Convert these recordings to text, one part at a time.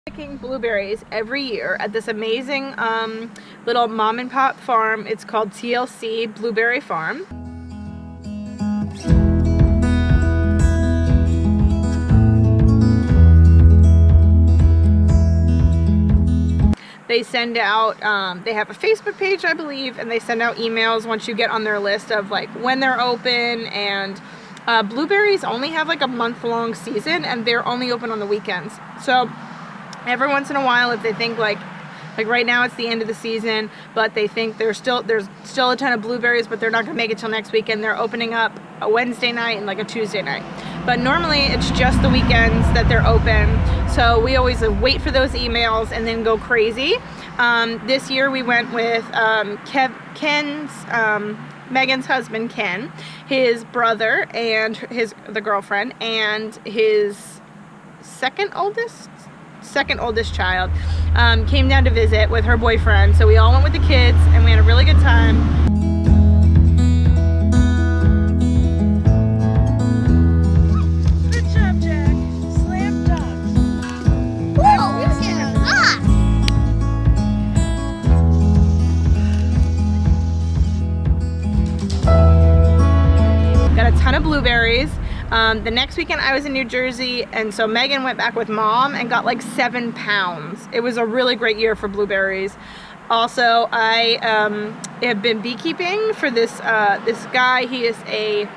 Picking blueberries every year at this amazing little mom and pop farm. It's called TLC Blueberry Farm. They send out, they have a Facebook page, I believe, and they send out emails once you get on their list of like when they're open. And blueberries only have like a month-long season, and they're only open on the weekends. So every once in a while, if they think like right now it's the end of the season, but they think there's still a ton of blueberries, but they're not gonna make it till next weekend, they're opening up a Wednesday night and like a Tuesday night. But normally it's just the weekends that they're open. So we always wait for those emails and then go crazy. This year we went with Megan's husband Ken, his brother and the girlfriend, and his second oldest child came down to visit with her boyfriend. So we all went with the kids and we had a really good time. Good job, Jack. Slam dunk. Whoa, you're getting hot. Got a ton of blueberries. The next weekend I was in New Jersey, and so Megan went back with mom and got like 7 pounds. It was a really great year for blueberries. Also, I have been beekeeping for this guy. He is a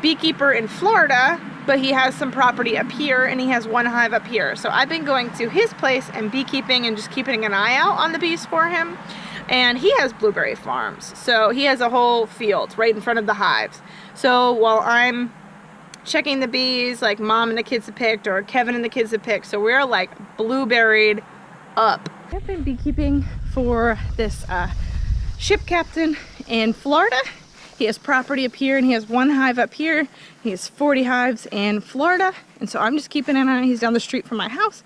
beekeeper in Florida, but he has some property up here, and he has one hive up here. So I've been going to his place and beekeeping and just keeping an eye out on the bees for him. And he has blueberry farms. So he has a whole field right in front of the hives. So while I'm checking the bees, like mom and the kids have picked, or Kevin and the kids have picked, so we're like blueberried up. I've been beekeeping for this ship captain in Florida. He has property up here and he has one hive up here. He has 40 hives in Florida, and so I'm just keeping an eye. He's down the street from my house.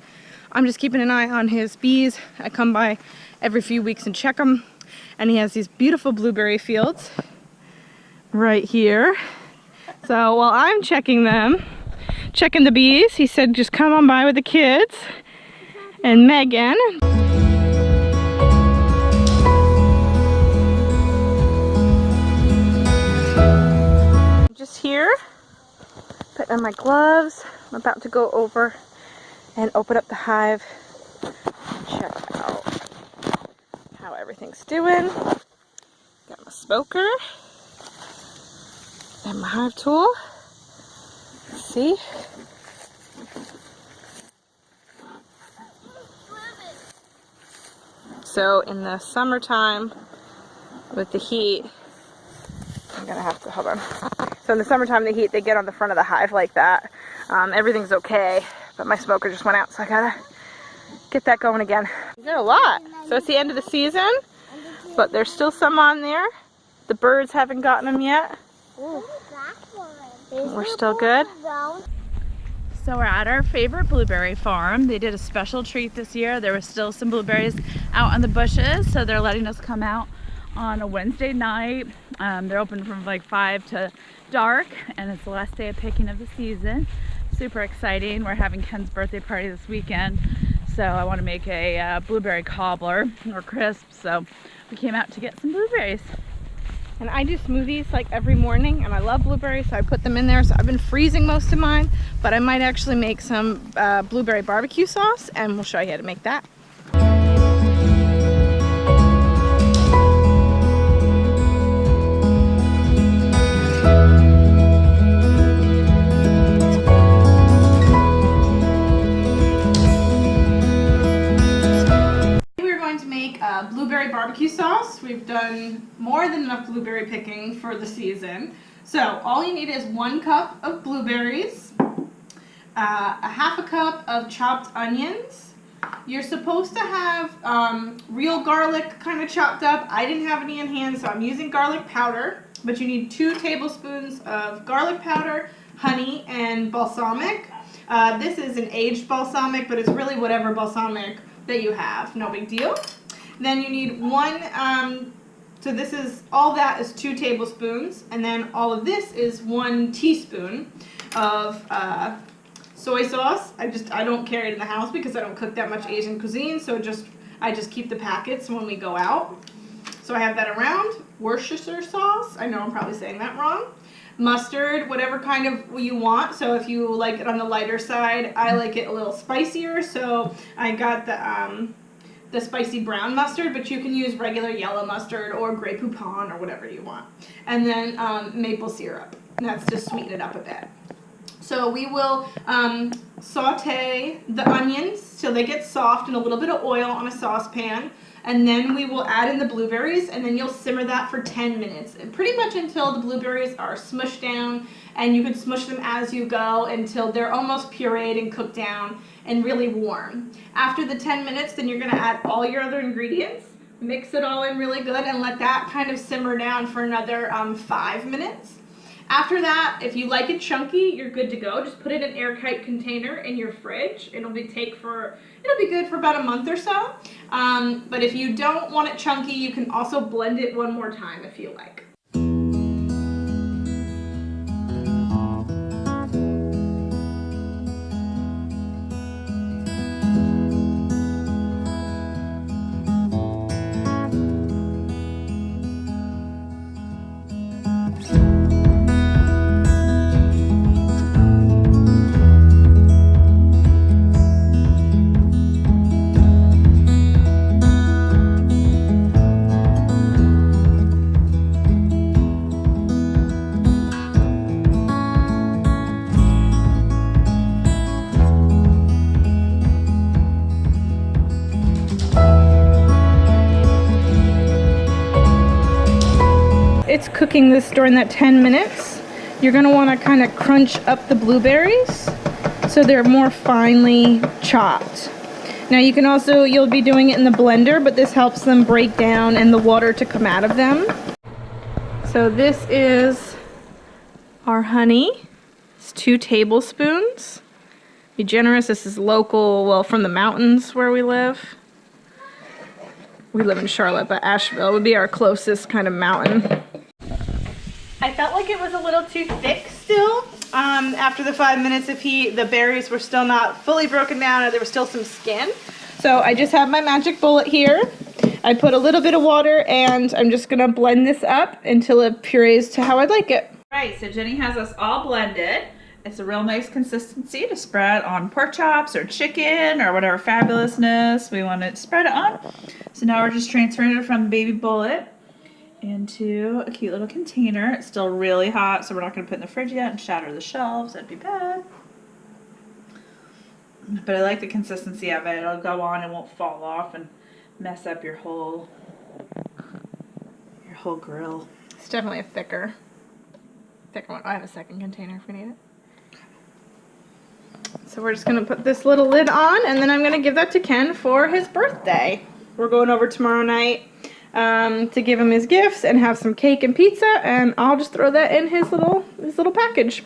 I'm just keeping an eye on his bees. I come by every few weeks and check them, and he has these beautiful blueberry fields right here. So while I'm checking the bees, he said just come on by with the kids and Megan. I'm just here, putting on my gloves. I'm about to go over and open up the hive, check out how everything's doing. Got my smoker and my hive tool. Let's see. So in the summertime with the heat, I'm gonna have to, hold on. So in the summertime, the heat, they get on the front of the hive like that. Everything's okay, but my smoker just went out, so I gotta get that going again. There's a lot. So it's the end of the season, but there's still some on there. The birds haven't gotten them yet. We're still good. So we're at our favorite blueberry farm. They did a special treat this year. There were still some blueberries out on the bushes, so they're letting us come out on a Wednesday night. They're open from like 5 to dark, and it's the last day of picking of the season. Super exciting. We're having Ken's birthday party this weekend, so I want to make a blueberry cobbler or crisp, so we came out to get some blueberries. And I do smoothies like every morning, and I love blueberries, so I put them in there. So I've been freezing most of mine, but I might actually make some blueberry barbecue sauce, and we'll show you how to make that. Blueberry barbecue sauce. We've done more than enough blueberry picking for the season. So all you need is 1 cup of blueberries, a half a cup of chopped onions. You're supposed to have real garlic kind of chopped up. I didn't have any in hand, so I'm using garlic powder, but you need 2 tablespoons of garlic powder, honey, and balsamic. This is an aged balsamic, but it's really whatever balsamic that you have, no big deal. Then you need 1, so this is, all that is 2 tablespoons, and then all of this is 1 teaspoon of soy sauce. I don't carry it in the house because I don't cook that much Asian cuisine, so I just keep the packets when we go out. So I have that around. Worcestershire sauce. I know I'm probably saying that wrong. Mustard, whatever kind of you want. So if you like it on the lighter side, I like it a little spicier. So I got the spicy brown mustard, but you can use regular yellow mustard or Grey Poupon or whatever you want. And then maple syrup. And that's just sweeten it up a bit. So we will saute the onions till they get soft in a little bit of oil on a saucepan. And then we will add in the blueberries, and then you'll simmer that for 10 minutes. Pretty much until the blueberries are smushed down, and you can smush them as you go until they're almost pureed and cooked down and really warm. After the 10 minutes, then you're gonna add all your other ingredients, mix it all in really good, and let that kind of simmer down for another 5 minutes. After that, if you like it chunky, you're good to go. Just put it in an airtight container in your fridge. It'll be good for about a month or so. But if you don't want it chunky, you can also blend it one more time if you like. It's cooking this during that 10 minutes. You're going to want to kind of crunch up the blueberries so they're more finely chopped. Now you can also, you'll be doing it in the blender, but this helps them break down and the water to come out of them. So this is our honey. It's 2 tablespoons. Be generous, this is local, well, from the mountains where we live. We live in Charlotte, but Asheville would be our closest kind of mountain. I felt like it was a little too thick still. After the 5 minutes of heat, the berries were still not fully broken down, and there was still some skin. So I just have my magic bullet here. I put a little bit of water, and I'm just gonna blend this up until it purees to how I'd like it. All right, so Jenny has us all blended. It's a real nice consistency to spread on pork chops or chicken or whatever fabulousness we want to spread it on. So now we're just transferring it from the baby bullet into a cute little container. It's still really hot, so we're not going to put it in the fridge yet and shatter the shelves. That'd be bad. But I like the consistency of it. It'll go on and won't fall off and mess up your whole grill. It's definitely a thicker one. I have a second container if we need it. So we're just going to put this little lid on, and then I'm going to give that to Ken for his birthday. We're going over tomorrow night to give him his gifts and have some cake and pizza, and I'll just throw that in his little package.